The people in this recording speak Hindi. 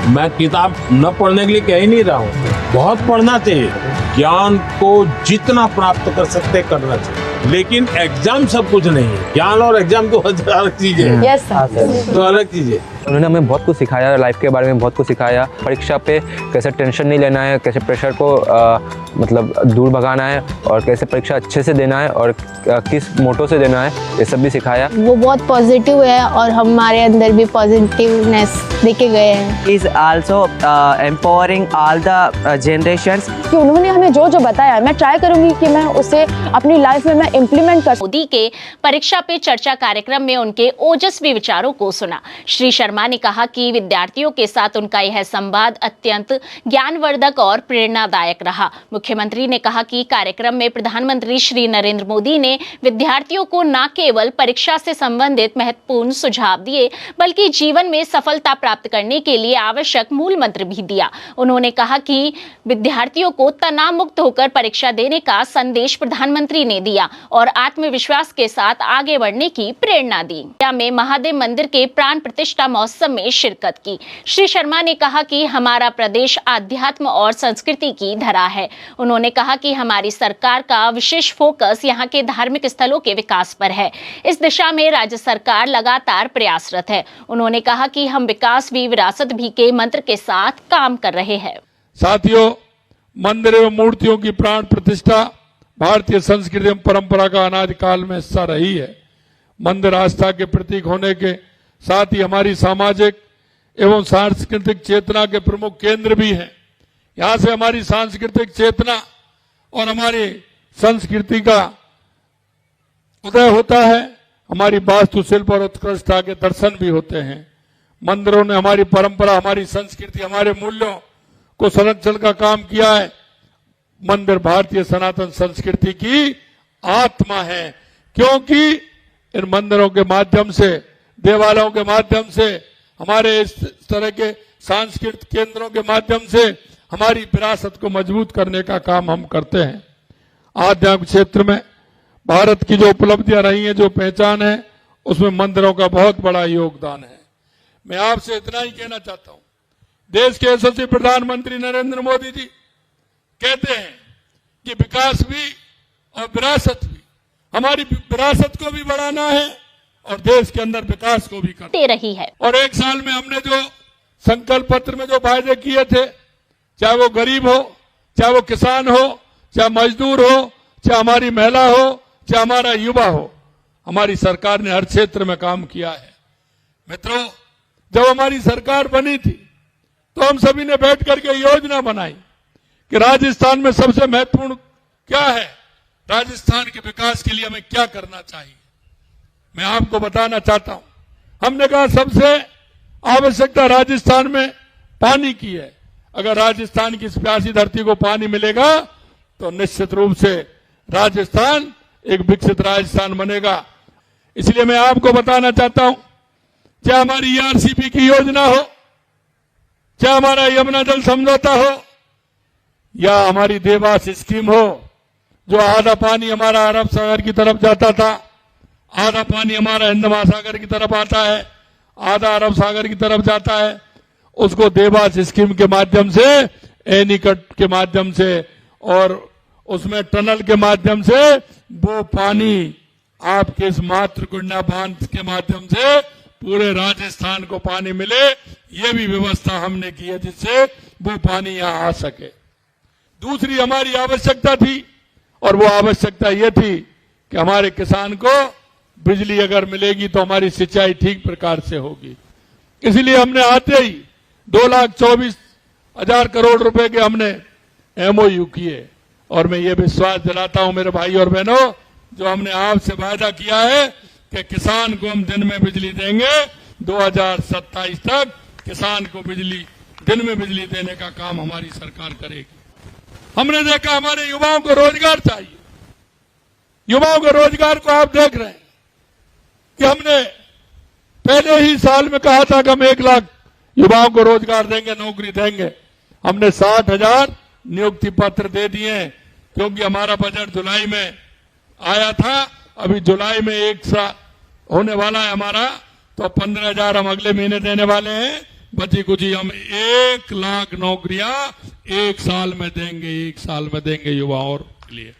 मैं किताब न पढ़ने के लिए कह ही नहीं रहा हूँ, बहुत पढ़ना चाहिए, ज्ञान को जितना प्राप्त कर सकते करना चाहिए, लेकिन एग्जाम सब कुछ नहीं है। ज्ञान और एग्जाम तो अलग चीज है। यस सर, तो अलग चीज है। उन्होंने हमें बहुत कुछ सिखाया, लाइफ के बारे में बहुत कुछ सिखाया, परीक्षा पे कैसे टेंशन नहीं लेना है, कैसे प्रेशर को मतलब दूर भगाना है और कैसे परीक्षा अच्छे से देना है और किस मोटो से देना है, ये सब भी सिखाया। वो बहुत पॉजिटिव है और हमारे अंदर भी पॉजिटिवनेस देखे गए हैं। He is also empowering all the generations. कि उन्होंने हमें जो जो बताया, मैं ट्राई करूंगी कि मैं उसे अपनी लाइफ में मैं इम्प्लीमेंट कर। मोदी के परीक्षा पे चर्चा कार्यक्रम में उनके ओजस्वी विचारों को सुना। श्री शर्मा ने कहा कि विद्यार्थियों के साथ उनका यह संवाद अत्यंत ज्ञानवर्धक और प्रेरणादायक रहा। मुख्यमंत्री ने कहा कि कार्यक्रम में प्रधानमंत्री श्री नरेंद्र मोदी ने विद्यार्थियों को न केवल परीक्षा से संबंधित महत्वपूर्ण सुझाव दिए, बल्कि जीवन में सफलता प्राप्त करने के लिए आवश्यक मूल मंत्र भी दिया। उन्होंने कहा कि विद्यार्थियों को तनाव मुक्त होकर परीक्षा देने का संदेश प्रधानमंत्री ने दिया और आत्मविश्वास के साथ आगे बढ़ने की प्रेरणा दी। में महादेव मंदिर के प्राण प्रतिष्ठा महोत्सव में शिरकत की। श्री शर्मा ने कहा कि हमारा प्रदेश आध्यात्म और संस्कृति की धरा है। उन्होंने कहा कि हमारी सरकार का विशेष फोकस यहाँ के धार्मिक स्थलों के विकास पर है। इस दिशा में राज्य सरकार लगातार प्रयासरत है। उन्होंने कहा कि हम विकास भी विरासत भी के मंत्र के साथ काम कर रहे हैं। साथियों, मंदिर एवं मूर्तियों की प्राण प्रतिष्ठा भारतीय संस्कृति एवं परंपरा का अनादिकाल में हिस्सा रही है। मंदिर आस्था के प्रतीक होने के साथ ही हमारी सामाजिक एवं सांस्कृतिक चेतना के प्रमुख केंद्र भी हैं। यहाँ से हमारी सांस्कृतिक चेतना और हमारी संस्कृति का उदय होता है। हमारी वास्तुशिल्प और उत्कृष्टता के दर्शन भी होते हैं। मंदिरों ने हमारी परंपरा, हमारी संस्कृति, हमारे मूल्यों को संरक्षण का काम किया है। मंदिर भारतीय सनातन संस्कृति की आत्मा है, क्योंकि इन मंदिरों के माध्यम से, देवालयों के माध्यम से, हमारे इस तरह के सांस्कृतिक केंद्रों के माध्यम से हमारी विरासत को मजबूत करने का काम हम करते हैं। आध्यात्मिक क्षेत्र में भारत की जो उपलब्धियां रही हैं, जो पहचान है, उसमें मंदिरों का बहुत बड़ा योगदान है। मैं आपसे इतना ही कहना चाहता हूं, देश के यशस्वी प्रधानमंत्री नरेंद्र मोदी जी कहते हैं कि विकास भी और विरासत भी, हमारी विरासत को भी बढ़ाना है और देश के अंदर विकास को भी करना रही है। और एक साल में हमने जो संकल्प पत्र में जो वायदे किए थे, चाहे वो गरीब हो, चाहे वो किसान हो, चाहे मजदूर हो, चाहे हमारी महिला हो, चाहे हमारा युवा हो, हमारी सरकार ने हर क्षेत्र में काम किया है। मित्रों, जब हमारी सरकार बनी थी तो हम सभी ने बैठ करके योजना बनाई कि राजस्थान में सबसे महत्वपूर्ण क्या है, राजस्थान के विकास के लिए हमें क्या करना चाहिए। मैं आपको बताना चाहता हूं, हमने कहा सबसे आवश्यकता राजस्थान में पानी की है। अगर राजस्थान की इस प्यासी धरती को पानी मिलेगा तो निश्चित रूप से राजस्थान एक विकसित राजस्थान बनेगा। इसलिए मैं आपको बताना चाहता हूं, चाहे हमारी ईआरसीपी की योजना हो, चाहे हमारा यमुना जल समझौता हो, या हमारी देवास स्कीम हो, जो आधा पानी हमारा अरब सागर की तरफ जाता था, आधा पानी हमारा हिंद महासागर की तरफ आता है, आधा अरब सागर की तरफ जाता है, उसको देवास स्कीम के माध्यम से, एनीकट के माध्यम से और उसमें टनल के माध्यम से वो पानी आपके इस मातृकुंडा बांध के माध्यम से पूरे राजस्थान को पानी मिले, ये भी व्यवस्था हमने की है जिससे वो पानी यहां आ सके। दूसरी हमारी आवश्यकता थी और वो आवश्यकता ये थी कि हमारे किसान को बिजली अगर मिलेगी तो हमारी सिंचाई ठीक प्रकार से होगी। इसलिए हमने आते ही 2,24,000 करोड़ रुपए के हमने एमओयू किए और मैं ये विश्वास दिलाता हूं मेरे भाई और बहनों, जो हमने आपसे वायदा किया है कि किसान को हम दिन में बिजली देंगे, 2027 तक किसान को बिजली दिन में बिजली देने का काम हमारी सरकार करेगी। हमने देखा हमारे युवाओं को रोजगार चाहिए। युवाओं को रोजगार को आप देख रहे हैं कि हमने पहले ही साल में कहा था कि हम 1 लाख युवाओं को रोजगार देंगे, नौकरी देंगे। हमने 60,000 नियुक्ति पत्र दे दिए, क्योंकि हमारा बजट जुलाई में आया था। अभी जुलाई में 1 साल होने वाला है हमारा, तो 15,000 हम अगले महीने देने वाले हैं, बची कुछ हम 1 लाख नौकरियां 1 साल में देंगे, 1 साल में देंगे युवाओं के लिए।